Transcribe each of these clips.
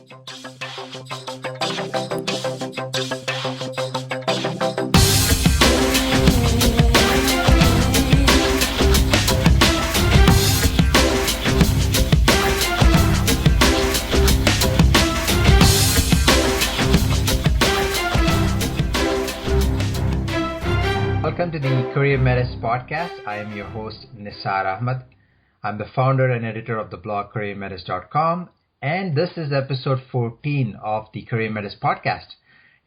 Welcome to the Career Menace podcast. I am your host, Nisar Ahmed. I'm the founder and editor of the blog careermenace.com, and this is episode 14 of the Career Menace podcast.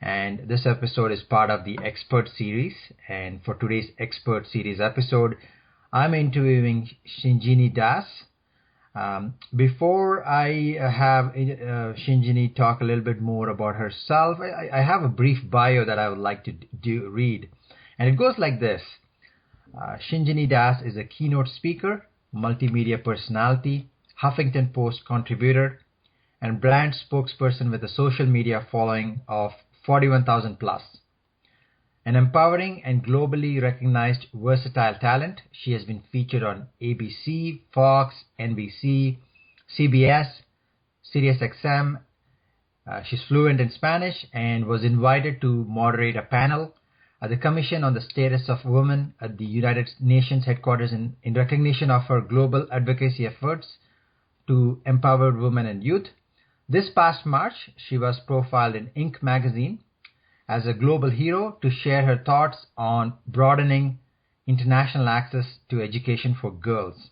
And this episode is part of the Expert series. And for today's Expert series episode, I'm interviewing Shinjini Das. Before I have Shinjini talk a little bit more about herself, I have a brief bio that I would like to read. And it goes like this. Shinjini Das is a keynote speaker, multimedia personality, Huffington Post contributor, and brand spokesperson with a social media following of 41,000 plus. An empowering and globally recognized versatile talent, she has been featured on ABC, Fox, NBC, CBS, SiriusXM. She's fluent in Spanish and was invited to moderate a panel at the Commission on the Status of Women at the United Nations headquarters in recognition of her global advocacy efforts to empower women and youth. This past March, she was profiled in Inc. magazine as a global hero to share her thoughts on broadening international access to education for girls.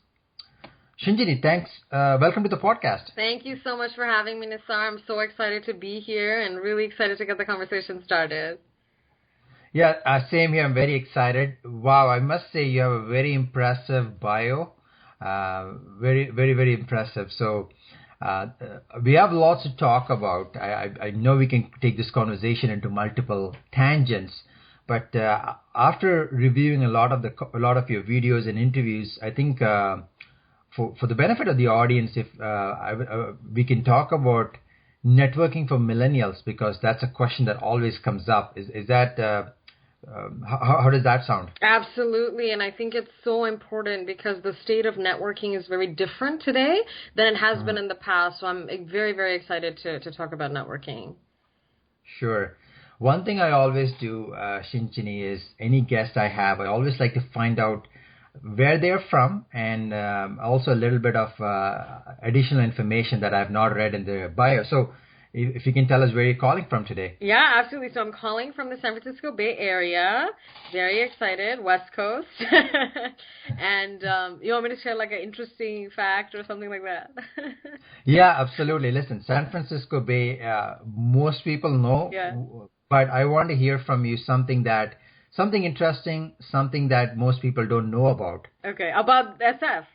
Shinjini, thanks. Welcome to the podcast. Thank you so much for having me, Nisar. I'm so excited to be here and really excited to get the conversation started. Yeah, same here. I'm very excited. Wow, I must say you have a very impressive bio. Very impressive. So we have lots to talk about. I know we can take this conversation into multiple tangents, but after reviewing a lot of your videos and interviews, I think for the benefit of the audience, if we can talk about networking for millennials, because that's a question that always comes up. Is that how does that sound? Absolutely, and I think it's so important because the state of networking is very different today than it has been in the past. So I'm very excited to talk about networking. Sure. One thing I always do, Shinjini, is any guest I have, I always like to find out where they're from and also a little bit of additional information that I've not read in their bio. So if you can tell us where you're calling from today. Yeah, absolutely. So I'm calling from the San Francisco Bay Area. Very excited. West Coast. And you want me to share like an interesting fact or something like that? Yeah, absolutely. Listen, San Francisco Bay, most people know, but I want to hear from you something interesting, something that most people don't know about. Okay, about SF.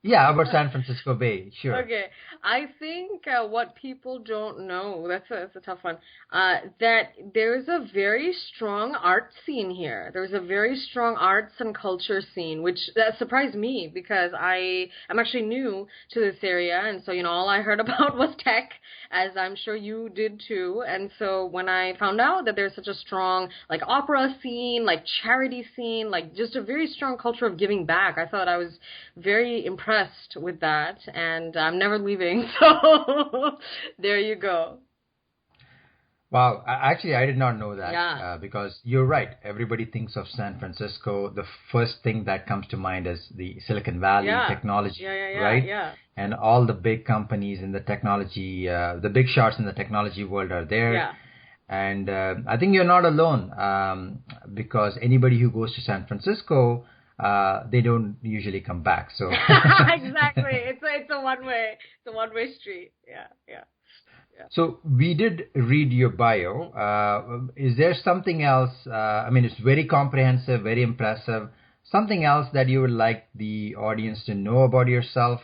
Yeah, about San Francisco Bay, sure. Okay, I think what people don't know, that's a tough one, that there's a very strong art scene here. There's a very strong arts and culture scene, which surprised me because I'm actually new to this area, and so, all I heard about was tech, as I'm sure you did too, and so when I found out that there's such a strong, like, opera scene, like, charity scene, like, just a very strong culture of giving back, I thought I was very impressed with that, and I'm never leaving, so there you go. Wow, actually I did not know that. Yeah. Because you're right, everybody thinks of San Francisco, the first thing that comes to mind is the Silicon Valley technology, right? Yeah. And all the big companies in the technology, the big shots in the technology world are there. Yeah. And I think you're not alone, because anybody who goes to San Francisco, they don't usually come back. So exactly, it's a one-way street. Yeah. So we did read your bio. Is there something else? It's very comprehensive, very impressive. Something else that you would like the audience to know about yourself?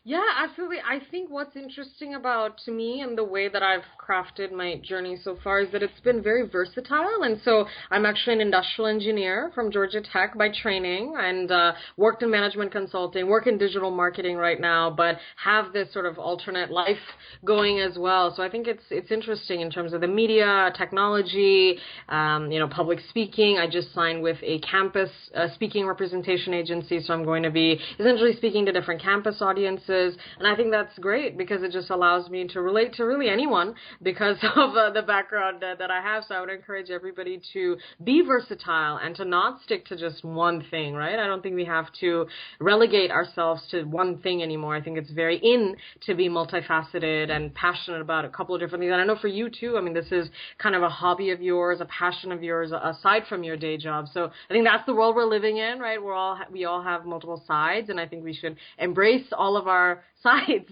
Yeah, absolutely. I think what's interesting about to me and the way that I've crafted my journey so far is that it's been very versatile. And so I'm actually an industrial engineer from Georgia Tech by training and worked in management consulting, work in digital marketing right now, but have this sort of alternate life going as well. So I think it's interesting in terms of the media, technology, public speaking. I just signed with a campus speaking representation agency, so I'm going to be essentially speaking to different campus audiences experiences. And I think that's great because it just allows me to relate to really anyone because of the background that I have. So I would encourage everybody to be versatile and to not stick to just one thing, right? I don't think we have to relegate ourselves to one thing anymore. I think it's very in to be multifaceted and passionate about a couple of different things. And I know for you too, I mean, this is kind of a hobby of yours, a passion of yours aside from your day job. So I think that's the world we're living in, right? We all have multiple sides, and I think we should embrace all of our sides.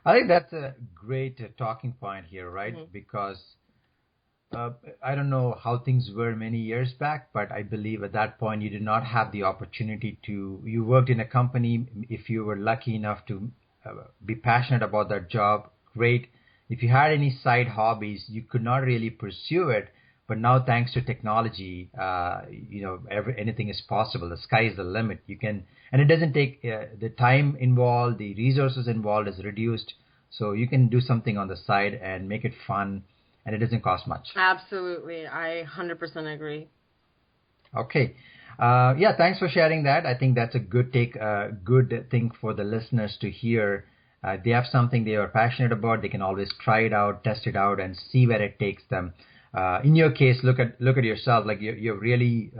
I think that's a great talking point here, right? Mm-hmm. Because I don't know how things were many years back, but I believe at that point you did not have the opportunity you worked in a company. If you were lucky enough to be passionate about that job, great. If you had any side hobbies, you could not really pursue it. But now, thanks to technology, anything is possible. The sky is the limit. You can, and it doesn't take the time involved, the resources involved is reduced. So you can do something on the side and make it fun, and it doesn't cost much. Absolutely. I 100% agree. Okay. Thanks for sharing that. I think that's a good thing for the listeners to hear. If they have something they are passionate about, they can always try it out, test it out, and see where it takes them. In your case, look at yourself. Like you really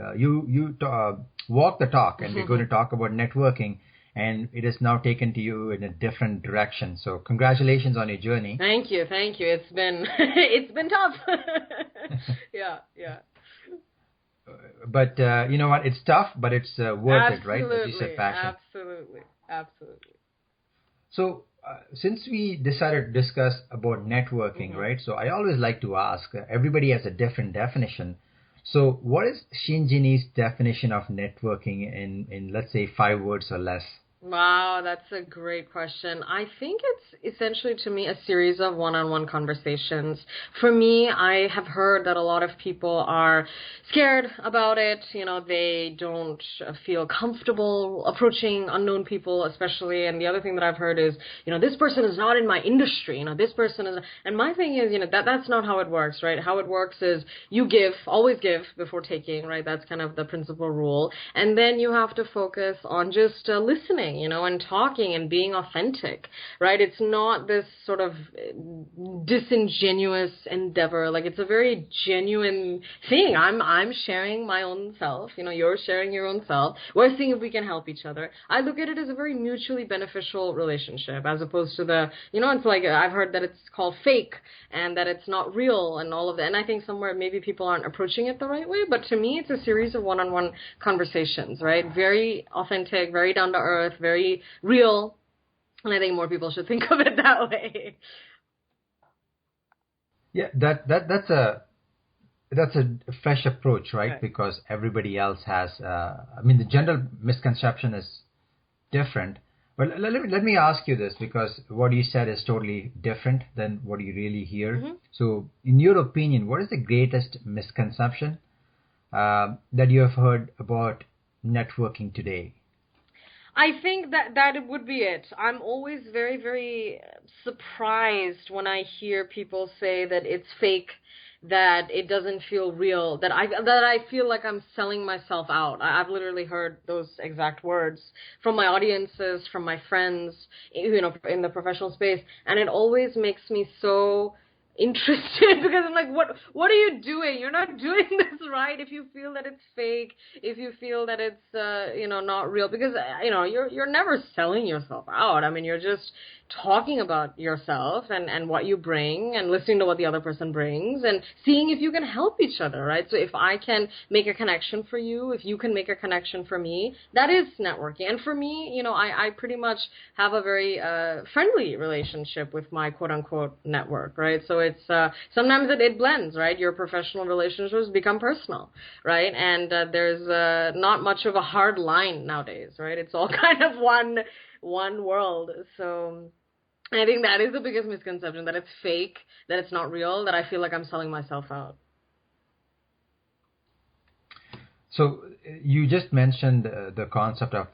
walk the talk, and we're going to talk about networking, and it has now taken to you in a different direction. So congratulations on your journey. Thank you. It's been tough. Yeah. But you know what? It's tough, but it's worth it, right? As you said, passion. Absolutely. So since we decided to discuss about networking, right? So I always like to ask, everybody has a different definition. So what is Shinjini's definition of networking in let's say 5 words or less? Wow, that's a great question. I think it's essentially, to me, a series of one-on-one conversations. For me, I have heard that a lot of people are scared about it. You know, they don't feel comfortable approaching unknown people, especially. And the other thing that I've heard is, this person is not in my industry. This person is. And my thing is, that's not how it works, right? How it works is you always give before taking, right? That's kind of the principal rule. And then you have to focus on just listening. And talking and being authentic, right? It's not this sort of disingenuous endeavor. Like, it's a very genuine thing. I'm sharing my own self. You're sharing your own self. We're seeing if we can help each other. I look at it as a very mutually beneficial relationship, as opposed to it's like, I've heard that it's called fake and that it's not real and all of that. And I think somewhere maybe people aren't approaching it the right way. But to me, it's a series of one-on-one conversations, right? Very authentic, very down to earth, very real, and I think more people should think of it that way. Yeah, that's a fresh approach, right? Right. Because everybody else has. The general misconception is different. But let me ask you this, because what you said is totally different than what you really hear. Mm-hmm. So, in your opinion, what is the greatest misconception that you have heard about networking today? I think that it would be it. I'm always very, very surprised when I hear people say that it's fake, that it doesn't feel real, that I feel like I'm selling myself out. I've literally heard those exact words from my audiences, from my friends, in the professional space, and it always makes me so interested because I'm like, what are you doing? You're not doing this right. If you feel that it's fake, if you feel that it's not real, because you're never selling yourself out. I mean, you're just talking about yourself and what you bring and listening to what the other person brings and seeing if you can help each other, right? So if I can make a connection for you, if you can make a connection for me, that is networking. And for me, I pretty much have a very friendly relationship with my quote-unquote network, right? So it's sometimes it blends, right? Your professional relationships become personal, right? And there's not much of a hard line nowadays, right? It's all kind of one world. So I think that is the biggest misconception, that it's fake, that it's not real, that I feel like I'm selling myself out. So you just mentioned the concept of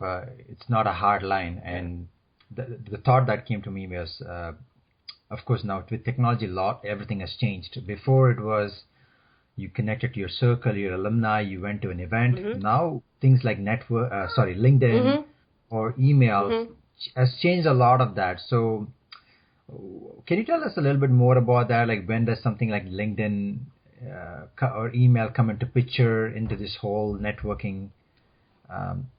it's not a hard line, and the thought that came to me was, of course, now with technology, everything has changed. Before it was you connected to your circle, your alumni, you went to an event. Mm-hmm. Now things like LinkedIn, mm-hmm. or email Mm-hmm. has changed a lot of that. So can you tell us a little bit more about that? Like when does something like LinkedIn or email come into picture into this whole networking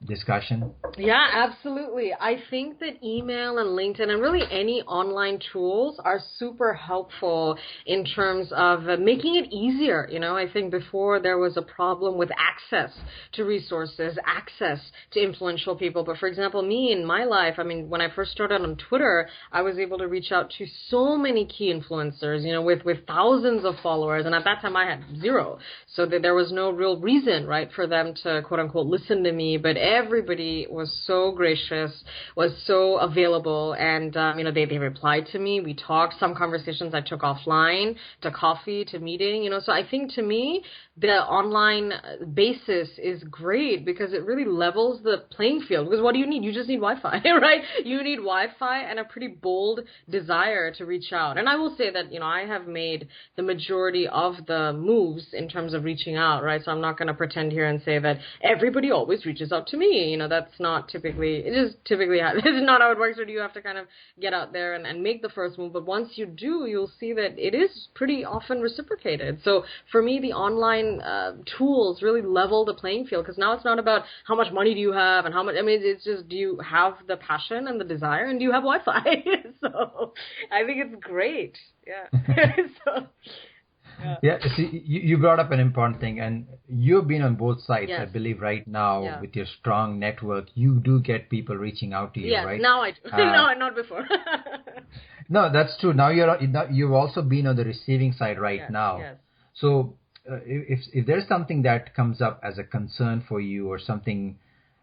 discussion? Yeah, absolutely. I think that email and LinkedIn and really any online tools are super helpful in terms of making it easier. I think before there was a problem with access to resources, access to influential people. But for example, me in my life, I mean, when I first started on Twitter, I was able to reach out to so many key influencers, with thousands of followers. And at that time I had zero. So that there was no real reason, right, for them to quote unquote listen to me. But everybody was so gracious, was so available, and they replied to me. We talked. Some conversations I took offline, to coffee, to meeting. So I think to me the online basis is great because it really levels the playing field. Because what do you need? You just need Wi-Fi, right? You need Wi-Fi and a pretty bold desire to reach out. And I will say that I have made the majority of the moves in terms of reaching out, right? So I'm not going to pretend here and say that everybody always reaches out to me. That's not typically, it is typically, this is not how it works, or do you have to kind of get out there and make the first move. But once you do, you'll see that it is pretty often reciprocated. So for me, the online tools really level the playing field, because now it's not about how much money do you have and how much, it's just, do you have the passion and the desire, and do you have Wi-Fi? So I think it's great. Yeah. So, yeah. See, you brought up an important thing, and you've been on both sides. yes. I believe right now, Yeah. with your strong network, you do get people reaching out to you, Yes, right? now I do. No, not before. No, that's true. Now you've also been on the receiving side right Yes, now. yes. So if there's something that comes up as a concern for you, or something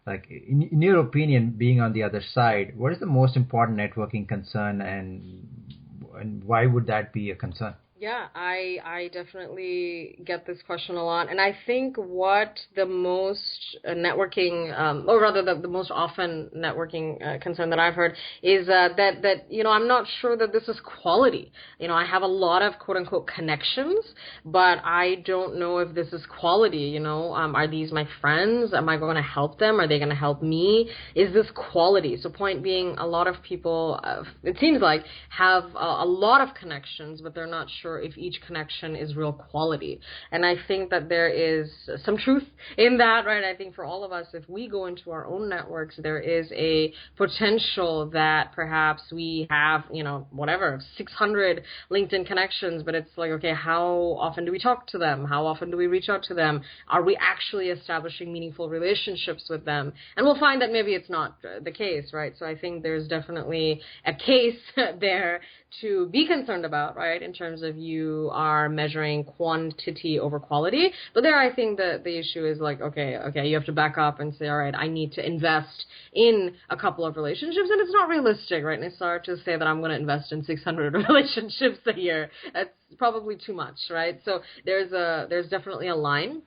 like in your opinion, being on the other side, what is the most important networking concern, and why would that be a concern? Yeah, I definitely get this question a lot. And I think what the most networking, or rather the most often networking concern that I've heard is that I'm not sure that this is quality. I have a lot of quote unquote connections, but I don't know if this is quality. Are these my friends? Am I going to help them? Are they going to help me? Is this quality? So point being, a lot of people, it seems like, have a lot of connections, but they're not sure if each connection is real quality. And I think that there is some truth in that, right? I think for all of us, if we go into our own networks, there is a potential that perhaps we have, 600 LinkedIn connections, but it's like, okay, how often do we talk to them? How often do we reach out to them? Are we actually establishing meaningful relationships with them? And we'll find that maybe it's not the case, right? So I think there's definitely a case there to be concerned about, right, in terms of you are measuring quantity over quality. But there, I think that the issue is like, okay, you have to back up and say, all right, I need to invest in a couple of relationships. And it's not realistic, right, Nisar, to say that I'm going to invest in 600 relationships a year. That's probably too much, right? So there's definitely a line.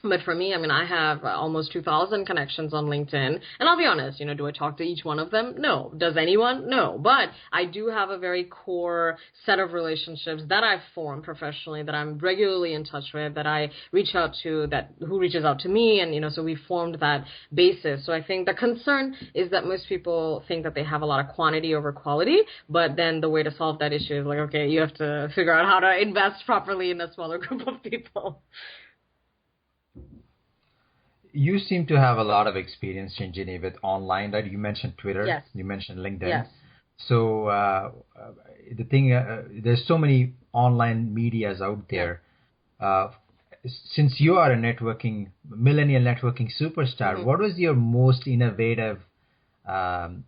But for me, I have almost 2,000 connections on LinkedIn. And I'll be honest, do I talk to each one of them? No. Does anyone? No. But I do have a very core set of relationships that I've formed professionally, that I'm regularly in touch with, that I reach out to, who reaches out to me. And, so we formed that basis. So I think the concern is that most people think that they have a lot of quantity over quality. But then the way to solve that issue is like, okay, you have to figure out how to invest properly in a smaller group of people. You seem to have a lot of experience, Shinjini, with online, right? You mentioned Twitter. Yes. You mentioned LinkedIn. Yes. So the thing, there's so many online medias out there. Since you are a millennial networking superstar, Mm-hmm. what was your most innovative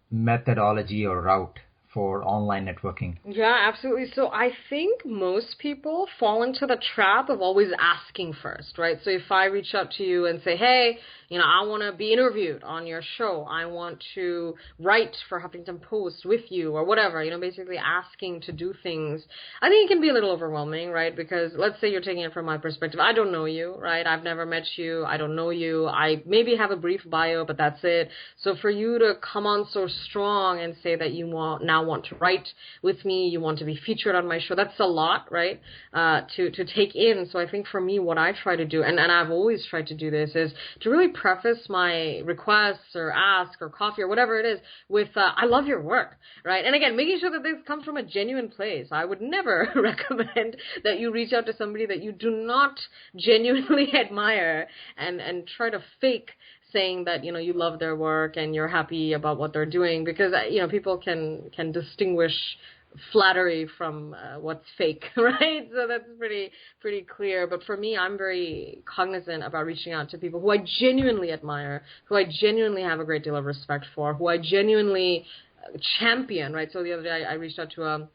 methodology or route for online networking? Yeah, absolutely. So I think most people fall into the trap of always asking first, right? So if I reach out to you and say, hey, I want to be interviewed on your show. I want to write for Huffington Post with you or whatever, basically asking to do things. I think it can be a little overwhelming, right? Because let's say you're taking it from my perspective. I don't know you, right? I've never met you. I don't know you. I maybe have a brief bio, but that's it. So for you to come on so strong and say that you want now want to write with me, you want to be featured on my show. That's a lot, right, to take in. So I think for me, what I try to do, and I've always tried to do this, is to really preface my requests or ask or coffee or whatever it is with, I love your work, right? And again, making sure that this comes from a genuine place. I would never recommend that you reach out to somebody that you do not genuinely admire and try to fake saying that, you love their work and you're happy about what they're doing, because, people can distinguish flattery from what's fake, right? So that's pretty clear. But for me, I'm very cognizant about reaching out to people who I genuinely admire, who I genuinely have a great deal of respect for, who I genuinely champion, right? So the other day I reached out to a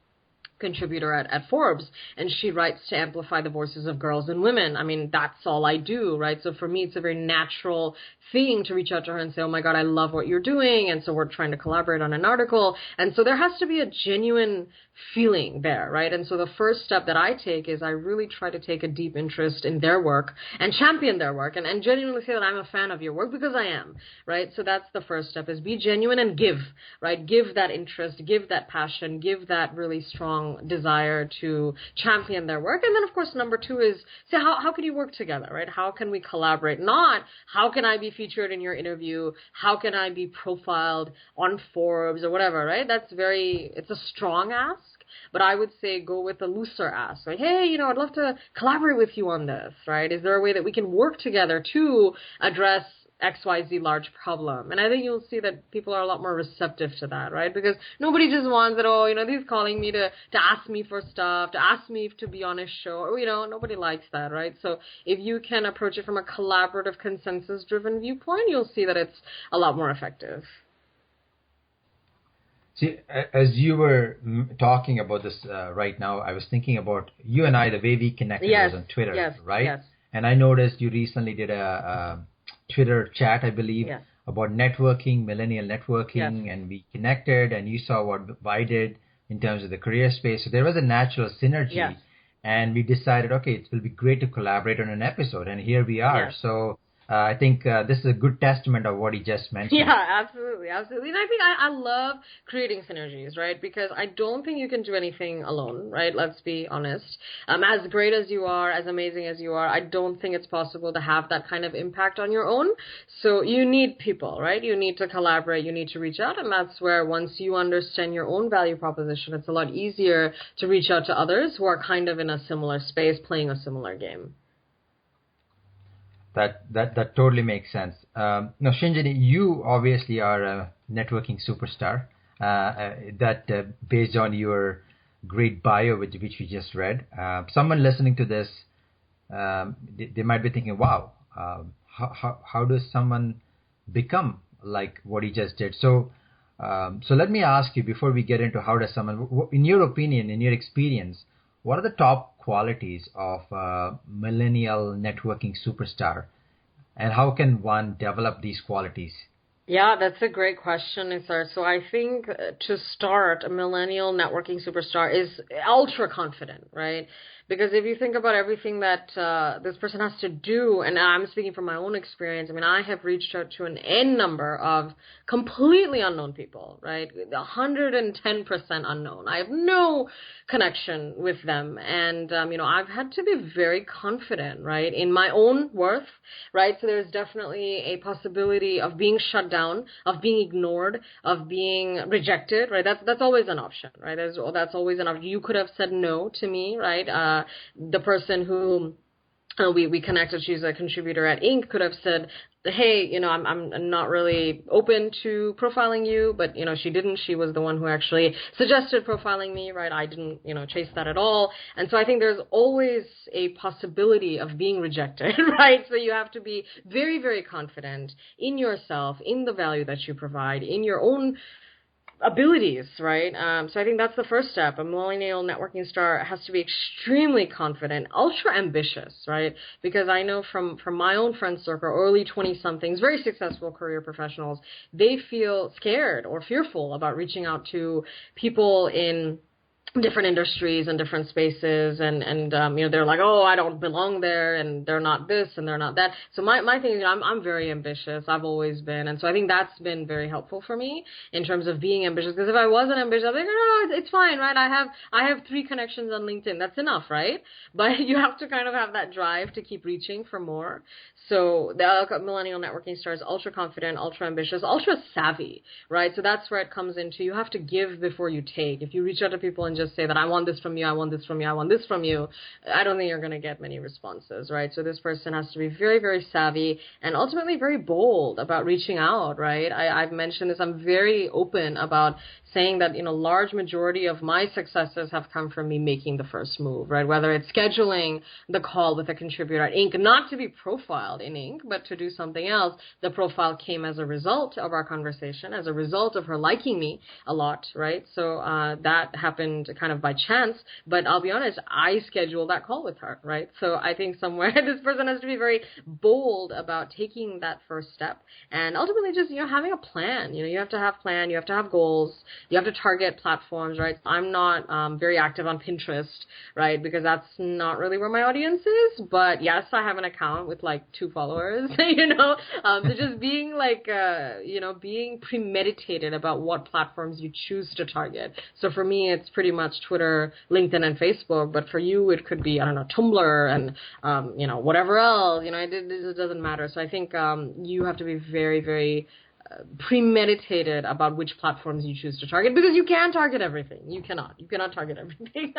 contributor at Forbes, and she writes to amplify the voices of girls and women. I mean, that's all I do, right? So for me, it's a very natural thing to reach out to her and say, oh my God, I love what you're doing. And so we're trying to collaborate on an article. And so there has to be a genuine feeling there, right? And so the first step that I take is I really try to take a deep interest in their work and champion their work and genuinely say that I'm a fan of your work, because I am, right? So that's the first step, is be genuine and give, right? Give that interest, give that passion, give that really strong desire to champion their work. And then, of course, number two is say, how can you work together, right? How can we collaborate? Not how can I be featured in your interview? How can I be profiled on Forbes or whatever, right? It's a strong ask. But I would say go with a looser ask. Like, hey, I'd love to collaborate with you on this, right? Is there a way that we can work together to address XYZ large problem? And I think you'll see that people are a lot more receptive to that, right? Because nobody just wants that, he's calling me to ask me for stuff, to ask me to be on his show. Nobody likes that, right? So if you can approach it from a collaborative, consensus-driven viewpoint, you'll see that it's a lot more effective. See, as you were talking about this right now, I was thinking about you and I, the way we connected was on Twitter, right? Yes. And I noticed you recently did a Twitter chat, I believe, about networking, millennial networking, and we connected, and you saw what I did in terms of the career space. So there was a natural synergy, and we decided, okay, it will be great to collaborate on an episode, and here we are. So I think this is a good testament of what he just mentioned. Yeah, absolutely. And I think I love creating synergies, right? Because I don't think you can do anything alone, right? Let's be honest. As great as you are, as amazing as you are, I don't think it's possible to have that kind of impact on your own. So you need people, right? You need to collaborate. You need to reach out. And that's where once you understand your own value proposition, it's a lot easier to reach out to others who are kind of in a similar space, playing a similar game. That totally makes sense. Now, Shinjini, you obviously are a networking superstar. Based on your great bio, which we just read, someone listening to this, they might be thinking, "Wow, how does someone become like what he just did?" So let me ask you before we get into how does someone, in your opinion, in your experience, what are the top qualities of a millennial networking superstar, and how can one develop these qualities? Yeah, that's a great question, Nisar. So I think to start, a millennial networking superstar is ultra confident, right? Because if you think about everything that this person has to do, and I'm speaking from my own experience, I mean, I have reached out to an N number of completely unknown people, right? 110% unknown. I have no connection with them. And, I've had to be very confident, right, in my own worth, right? So there's definitely a possibility of being shut down, of being ignored, of being rejected, right? That's always an option, right? That's always an option. You could have said no to me, right? The person who we connected, she's a contributor at Inc., could have said, hey, I'm not really open to profiling you, but, she didn't. She was the one who actually suggested profiling me, right? I didn't, chase that at all. And so I think there's always a possibility of being rejected, right? So you have to be very, very confident in yourself, in the value that you provide, in your own abilities, right? So I think that's the first step. A millennial networking star has to be extremely confident, ultra ambitious, right? Because I know from my own friend circle, early 20-somethings, very successful career professionals, they feel scared or fearful about reaching out to people in different industries and different spaces, and they're like, oh, I don't belong there, and they're not this and they're not that. So my thing is, I'm very ambitious. I've always been, and so I think that's been very helpful for me in terms of being ambitious. Because if I wasn't ambitious, I'd be like, no, it's fine, right? I have 3 connections on LinkedIn. That's enough, right? But you have to kind of have that drive to keep reaching for more. So the Millennial Networking Star is ultra confident, ultra ambitious, ultra savvy, right? So that's where it comes into, you have to give before you take. If you reach out to people and just say that I want this from you, I want this from you, I want this from you, I don't think you're going to get many responses, right? So this person has to be very, very savvy and ultimately very bold about reaching out, right? I've mentioned this. I'm very open about saying that, large majority of my successes have come from me making the first move, right? Whether it's scheduling the call with a contributor at Inc., not to be profiled in Inc., but to do something else. The profile came as a result of our conversation, as a result of her liking me a lot, right? So that happened kind of by chance, but I'll be honest, I scheduled that call with her, right? So I think somewhere this person has to be very bold about taking that first step and ultimately just, having a plan. You have to have plan, you have to have goals, you have to target platforms, right? I'm not very active on Pinterest, right? Because that's not really where my audience is. But yes, I have an account with like 2 followers, So just being like, being premeditated about what platforms you choose to target. So for me, it's pretty much Twitter, LinkedIn, and Facebook. But for you, it could be, I don't know, Tumblr and, whatever else. It doesn't matter. So I think you have to be very, very premeditated about which platforms you choose to target, because you can target everything. You cannot target everything.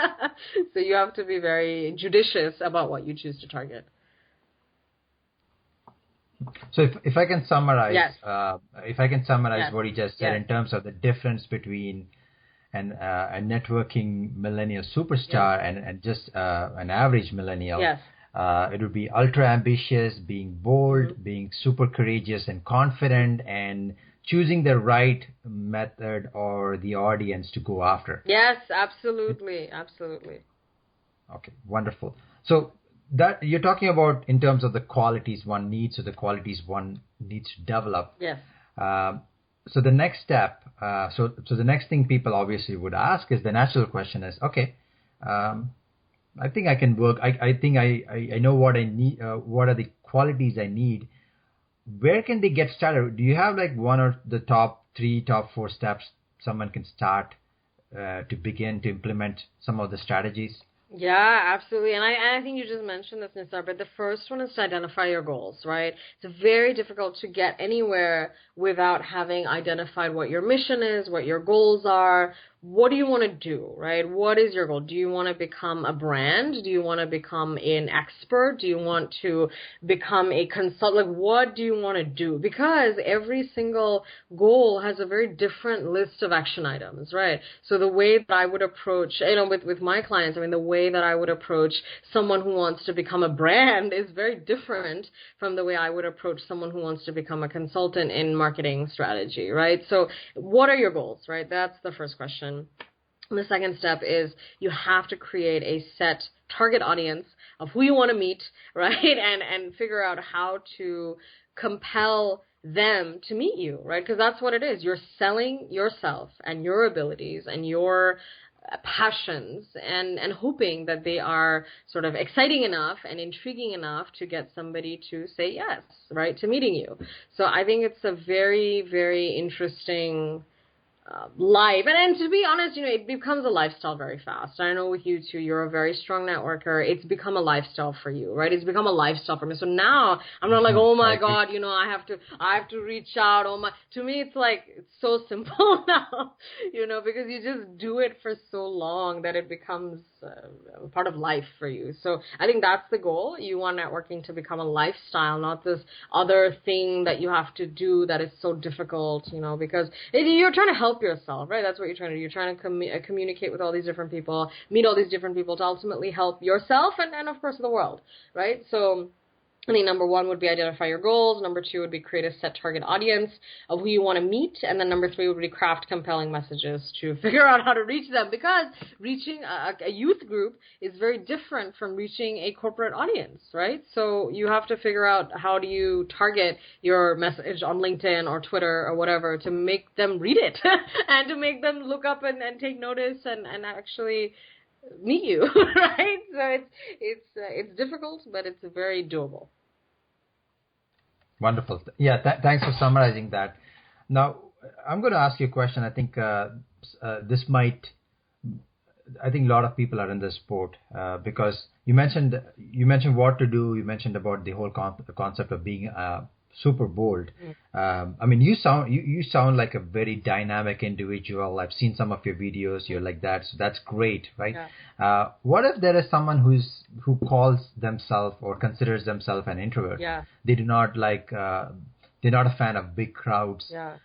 So you have to be very judicious about what you choose to target. So if I can summarize, yes. Yes. What he just said, yes, in terms of the difference between a networking millennial superstar, yes, and just an average millennial. Yes. It would be ultra ambitious, being bold, being super courageous and confident, and choosing the right method or the audience to go after. Yes, absolutely. Absolutely. Okay, wonderful. So that you're talking about in terms of the qualities one needs, or the qualities one needs to develop. Yes. So the next step, so the next thing people obviously would ask is, the natural question is, okay, I think I can work. I think I know what I need. What are the qualities I need? Where can they get started? Do you have like one or the top 3, top 4 steps someone can start to begin to implement some of the strategies? Yeah, absolutely. And I think you just mentioned this, Nisar, but the first one is to identify your goals, right? It's very difficult to get anywhere without having identified what your mission is, what your goals are. What do you want to do, right? What is your goal? Do you want to become a brand? Do you want to become an expert? Do you want to become a consultant? Like, what do you want to do? Because every single goal has a very different list of action items, right? So the way that I would approach, with my clients, the way that I would approach someone who wants to become a brand is very different from the way I would approach someone who wants to become a consultant in marketing strategy, right? So what are your goals, right? That's the first question. The second step is you have to create a set target audience of who you want to meet, right? And figure out how to compel them to meet you, right? Because that's what it is. You're selling yourself and your abilities and your passions and hoping that they are sort of exciting enough and intriguing enough to get somebody to say yes, right, to meeting you. So I think it's a very, very interesting life. And to be honest, it becomes a lifestyle very fast. I know with you too, you're a very strong networker. It's become a lifestyle for you, right? It's become a lifestyle for me. So now I'm not like, oh my God, I have to reach out. To me, it's like, it's so simple now, because you just do it for so long that it becomes part of life for you. So I think that's the goal. You want networking to become a lifestyle, not this other thing that you have to do that is so difficult, because you're trying to help yourself, right? That's what you're trying to do. You're trying to communicate with all these different people, meet all these different people to ultimately help yourself and of course the world, right? So I think number one would be identify your goals. Number two would be create a set target audience of who you want to meet. And then number three would be craft compelling messages to figure out how to reach them, because reaching a youth group is very different from reaching a corporate audience, right? So you have to figure out how do you target your message on LinkedIn or Twitter or whatever to make them read it and to make them look up and take notice and actually meet you, right? So it's difficult, but it's very doable. Wonderful. Yeah, thanks for summarizing that. Now, I'm going to ask you a question. I think I think a lot of people are in this sport because you mentioned what to do. You mentioned about the whole concept of being super bold. I mean, you sound like a very dynamic individual. I've seen some of your videos. You're like that, so that's great, right? Yeah. What if there is someone who calls themselves or considers themselves an introvert? Yeah. They do not like. They're not a fan of big crowds. Yeah.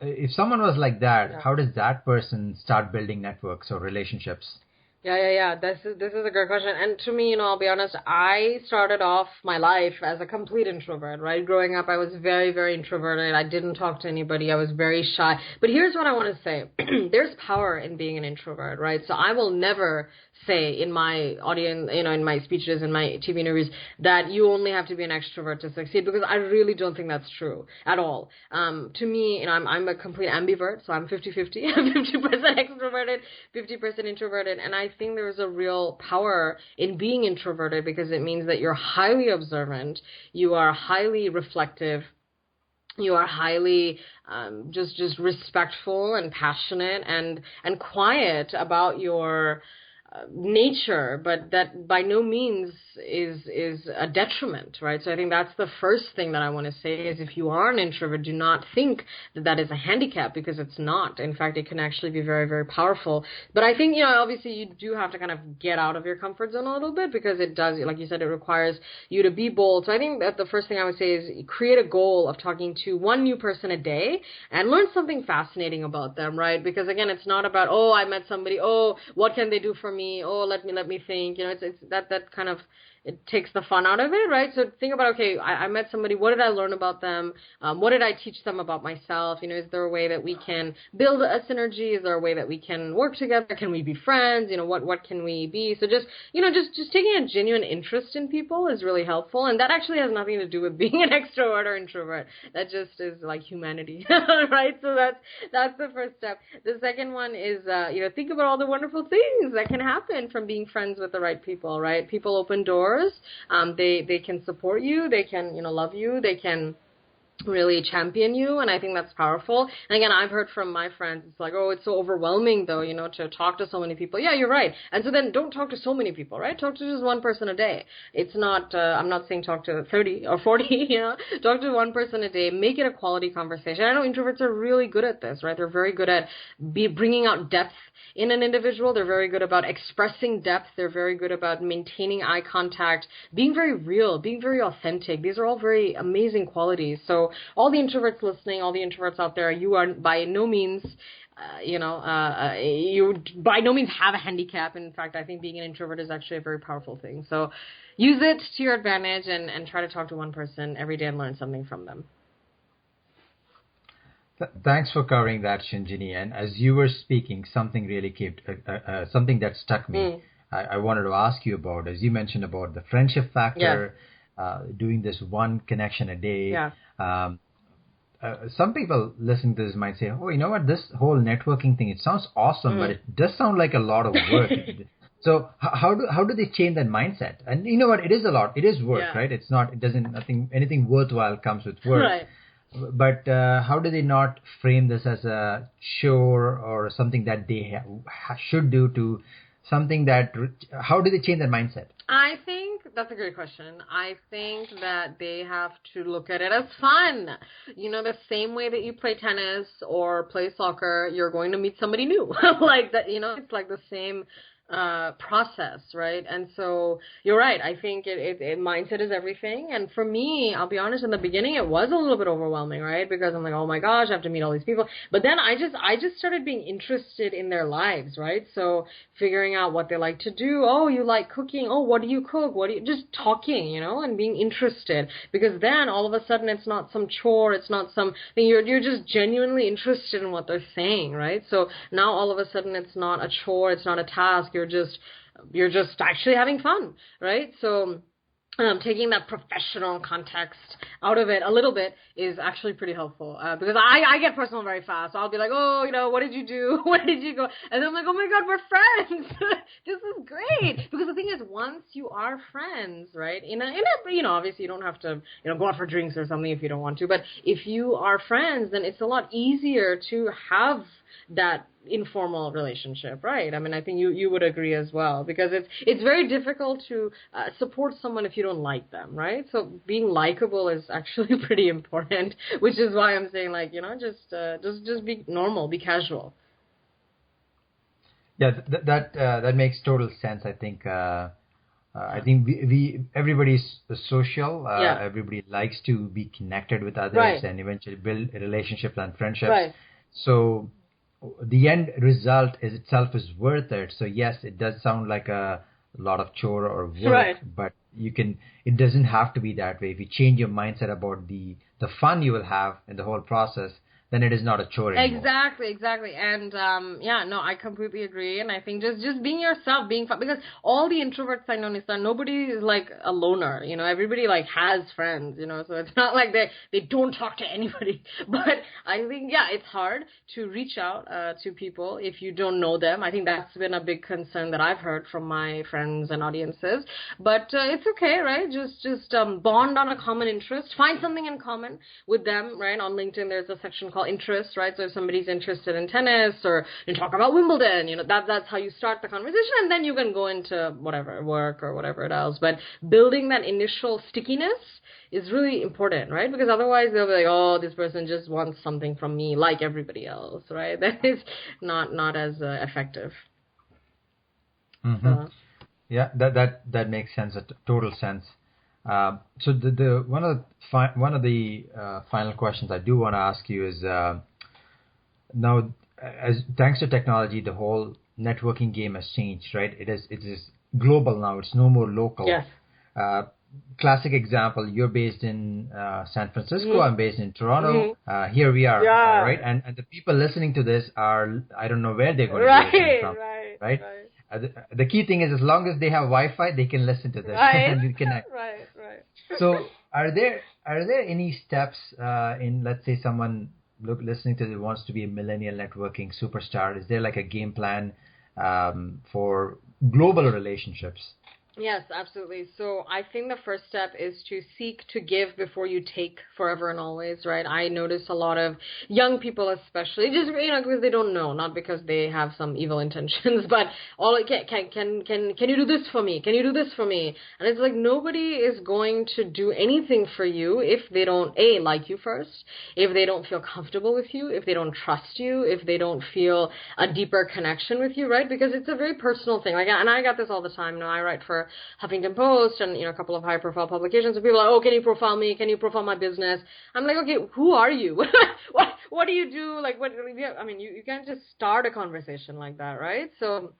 If someone was like that, Yeah. how does that person start building networks or relationships? Yeah. This is a great question. And to me, I'll be honest, I started off my life as a complete introvert, right? Growing up, I was very, very introverted. I didn't talk to anybody. I was very shy. But here's what I want to say. There's power in being an introvert, right? So I will never say in my audience, in my speeches, in my TV interviews, that you only have to be an extrovert to succeed, because I really don't think that's true at all. To me, I'm a complete ambivert, so I'm 50-50. I'm 50% extroverted, 50% introverted, and I think there's a real power in being introverted, because it means that you're highly observant, you are highly reflective, you are highly just respectful and passionate and quiet about your nature, but that by no means is a detriment, right? So I think that's the first thing that I want to say is, if you are an introvert, do not think that is a handicap, because it's not. In fact, it can actually be very, very powerful. But I think, obviously you do have to kind of get out of your comfort zone a little bit, because it does, like you said, it requires you to be bold. So I think that the first thing I would say is create a goal of talking to one new person a day and learn something fascinating about them, right? Because again, it's not about, oh, I met somebody, oh, what can they do for me? Oh, let me think. It's that kind of, it takes the fun out of it, right? So think about, okay, I met somebody. What did I learn about them? What did I teach them about myself? Is there a way that we can build a synergy? Is there a way that we can work together? Can we be friends? What can we be? So just taking a genuine interest in people is really helpful. And that actually has nothing to do with being an extrovert or introvert. That just is like humanity, right? So that's the first step. The second one is, think about all the wonderful things that can happen from being friends with the right people, right? People open doors. They can support you. They can, love you. They can really champion you, and I think that's powerful. And again, I've heard from my friends, it's like, oh, it's so overwhelming though, to talk to so many people. Yeah, you're right. And so then don't talk to so many people, right? Talk to just one person a day. It's not, I'm not saying talk to 30 or 40, talk to one person a day, make it a quality conversation. I know introverts are really good at this, right? They're very good at bringing out depth in an individual. They're very good about expressing depth. They're very good about maintaining eye contact, being very real, being very authentic. These are all very amazing qualities. So all the introverts listening, all the introverts out there, you are by no means, you by no means have a handicap. In fact, I think being an introvert is actually a very powerful thing. So use it to your advantage and try to talk to one person every day and learn something from them. Thanks for covering that, Shinjini. And as you were speaking, something really came, something that struck me. I wanted to ask you about, as you mentioned about the friendship factor, doing this one connection a day. Yeah. Some people listening to this might say, oh, you know what, this whole networking thing, it sounds awesome, but it does sound like a lot of work. So how do they change that mindset? And you know what, it is a lot. It is work, right? It's not, anything worthwhile comes with work. Right. But how do they not frame this as a chore or something that they should do to something that, how do they change that mindset? I think that's a great question. I think that they have to look at it as fun. The same way that you play tennis or play soccer, you're going to meet somebody new. Like that, it's like the same process, right? And so you're right. I think mindset is everything. And for me, I'll be honest, in the beginning, it was a little bit overwhelming, right? Because I'm like, oh my gosh, I have to meet all these people. But then I just started being interested in their lives, right? So figuring out what they like to do. Oh, you like cooking. Oh, what do you cook? Just talking, and being interested. Because then all of a sudden it's not some chore. It's not something. You're just genuinely interested in what they're saying, right? So now all of a sudden it's not a chore. It's not a task. You're just actually having fun, right? So taking that professional context out of it a little bit is actually pretty helpful because I get personal very fast. So I'll be like, oh, what did you do? Where did you go? And then I'm like, oh my God, we're friends. This is great. Because the thing is, once you are friends, right, obviously you don't have to, go out for drinks or something if you don't want to. But if you are friends, then it's a lot easier to have that informal relationship, right? I mean, I think you would agree as well, because it's very difficult to support someone if you don't like them, right? So being likable is actually pretty important, which is why I'm saying, like, just be normal, be casual. Yeah, that makes total sense. I think we everybody's social. Everybody likes to be connected with others, right, and eventually build relationships and friendships. Right. So the end result itself is worth it. So yes, it does sound like a lot of chore or work, right, but it doesn't have to be that way. If you change your mindset about the fun you will have in the whole process, then it is not a chore anymore. Exactly. And I completely agree. And I think just being yourself, being fun, because all the introverts I know, Nissan, nobody is like a loner. Everybody like has friends. So it's not like they don't talk to anybody. But I think it's hard to reach out to people if you don't know them. I think that's been a big concern that I've heard from my friends and audiences. But it's okay, right? Just bond on a common interest, find something in common with them, right? On LinkedIn, there's a section called interest, right? So if somebody's interested in tennis or you talk about Wimbledon, that's how you start the conversation, and then you can go into whatever, work or whatever else. But building that initial stickiness is really important, right? Because otherwise they'll be like, oh, this person just wants something from me like everybody else, right? That is not as effective. Mm-hmm. So. Yeah, that makes sense, total sense. So the one of the final questions I do want to ask you is now, thanks to technology, the whole networking game has changed, right? It is global now. It's no more local. Yes. Classic example: you're based in San Francisco. Mm-hmm. I'm based in Toronto. Mm-hmm. Here we are, right? And the people listening to this are, I don't know where they're going to be listening from, right? The key thing is, as long as they have Wi-Fi, they can listen to this and you connect. Right. So, are there any steps in, let's say, someone listening to this wants to be a millennial networking superstar? Is there like a game plan for global relationships? Yes, absolutely. So I think the first step is to seek to give before you take forever and always, right? I notice a lot of young people especially, just, because they don't know, not because they have some evil intentions, but all can you do this for me? Can you do this for me? And it's like nobody is going to do anything for you if they don't, like you first, if they don't feel comfortable with you, if they don't trust you, if they don't feel a deeper connection with you, right? Because it's a very personal thing. And I got this all the time. I write for Huffington Post and a couple of high profile publications, and people are like, oh, can you profile me? Can you profile my business? I'm like, okay, who are you? what do you do? Like, what? I mean, you can't just start a conversation like that, right? So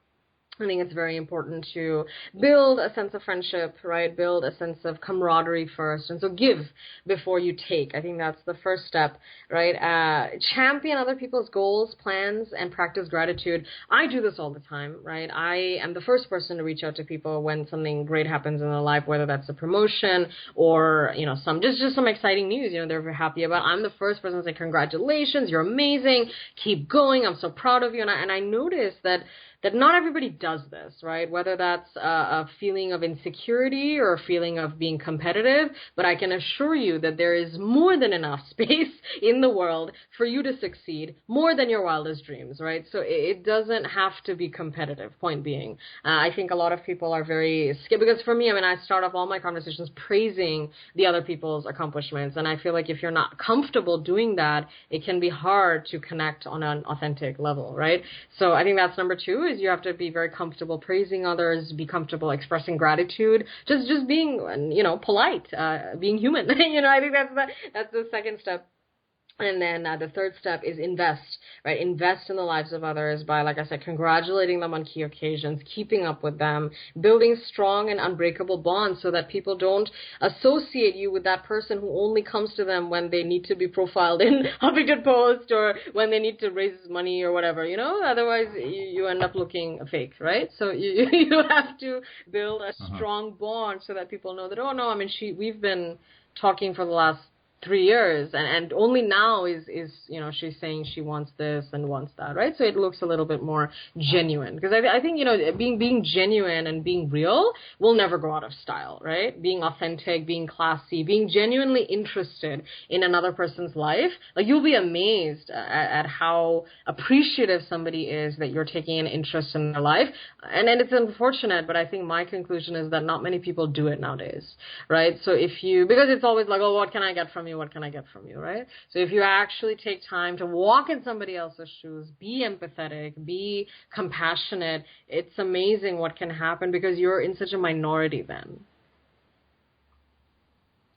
I think it's very important to build a sense of friendship, right? Build a sense of camaraderie first. And so give before you take. I think that's the first step, right? Champion other people's goals, plans, and practice gratitude. I do this all the time, right? I am the first person to reach out to people when something great happens in their life, whether that's a promotion or, just some exciting news, they're very happy about. I'm the first person to say, congratulations, you're amazing, keep going, I'm so proud of you. And I notice that not everybody does this, right? Whether that's a feeling of insecurity or a feeling of being competitive, but I can assure you that there is more than enough space in the world for you to succeed, more than your wildest dreams, right? So it doesn't have to be competitive, point being. I think a lot of people are very scared, because for me, I start off all my conversations praising the other people's accomplishments, and I feel like if you're not comfortable doing that, it can be hard to connect on an authentic level, right? So I think that's number two, is you have to be very comfortable praising others, be comfortable expressing gratitude, just being, polite, being human. I think that's the second step. And then the third step is invest, right? Invest in the lives of others by, like I said, congratulating them on key occasions, keeping up with them, building strong and unbreakable bonds so that people don't associate you with that person who only comes to them when they need to be profiled in Huffington Post or when they need to raise money or whatever, Otherwise, you end up looking fake, right? So you have to build a strong bond so that people know that, oh, no, we've been talking for the last 3 years, and only now is she's saying she wants this and wants that, right? So it looks a little bit more genuine, because I think being genuine and being real will never go out of style, right? Being authentic, being classy, being genuinely interested in another person's life, like you'll be amazed at how appreciative somebody is that you're taking an interest in their life, and it's unfortunate, but I think my conclusion is that not many people do it nowadays, right? So because it's always like, oh, what can I get from you? What can I get from you, right? So if you actually take time to walk in somebody else's shoes, be empathetic, be compassionate, it's amazing what can happen because you're in such a minority then.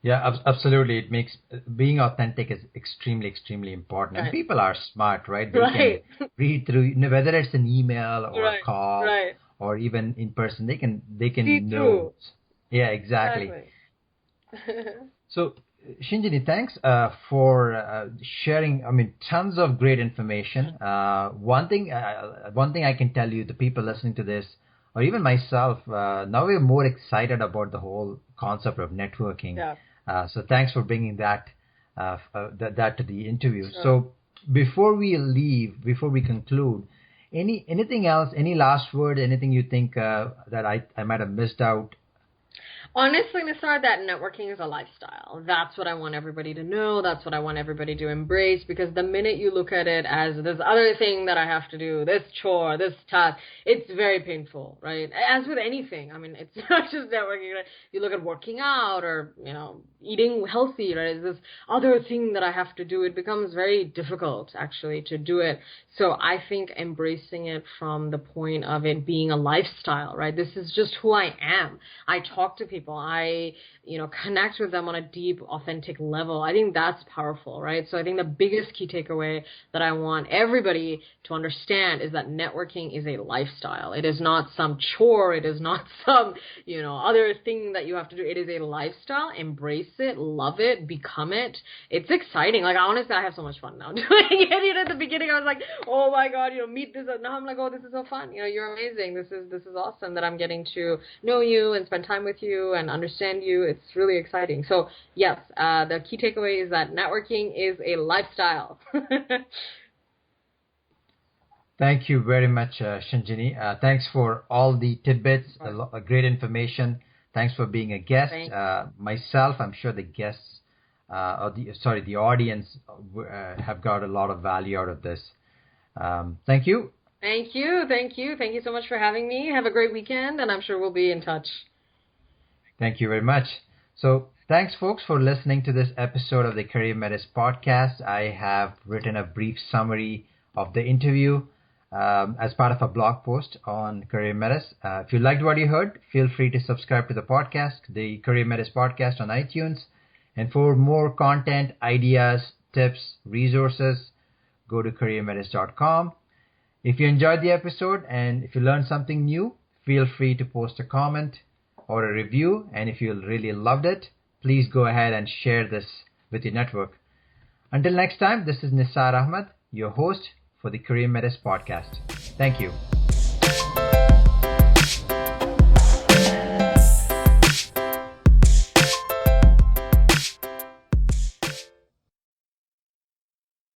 Yeah, absolutely. It makes being authentic is extremely, extremely important. Right. And people are smart, right? They can read through, whether it's an email or a call or even in person, they can see know. Through. Yeah, exactly. So, Shinjini, thanks for sharing. Tons of great information. One thing I can tell you, the people listening to this, or even myself, now we're more excited about the whole concept of networking. Yeah. So thanks for bringing that to the interview. Sure. So before we conclude, anything else? Any last word? Anything you think that I might have missed out? Honestly, Nisar, that networking is a lifestyle. That's what I want everybody to know. That's what I want everybody to embrace, because the minute you look at it as this other thing that I have to do, this chore, this task, it's very painful, right? As with anything. It's not just networking. Right? You look at working out or, eating healthy, right? It's this other thing that I have to do. It becomes very difficult, actually, to do it. So I think embracing it from the point of it being a lifestyle, right? This is just who I am. I talk to people. I, connect with them on a deep, authentic level. I think that's powerful, right? So I think the biggest key takeaway that I want everybody to understand is that networking is a lifestyle. It is not some chore. It is not some, other thing that you have to do. It is a lifestyle. Embrace it, love it, become it. It's exciting. Like, honestly, I have so much fun now doing it. At the beginning, I was like, oh my God, meet this. Now I'm like, oh, this is so fun. You're amazing. This is awesome that I'm getting to know you and spend time with you and understand you. It's really exciting. So yes, the key takeaway is that networking is a lifestyle. Thank you very much, Shinjini. Thanks for all the tidbits, great information. Thanks for being a guest. Myself, I'm sure the guests, the audience have got a lot of value out of this. Thank you. Thank you. Thank you so much for having me. Have a great weekend, and I'm sure we'll be in touch. Thank you very much. So thanks, folks, for listening to this episode of the Career Metis podcast. I have written a brief summary of the interview as part of a blog post on Career Metis. If you liked what you heard, feel free to subscribe to the podcast, the Career Metis podcast on iTunes. And for more content, ideas, tips, resources, go to careermetis.com. If you enjoyed the episode and if you learned something new, feel free to post a comment or a review. And if you really loved it, please go ahead and share this with your network. Until next time, this is Nisar Ahmed, your host for the Career Metis podcast. Thank you.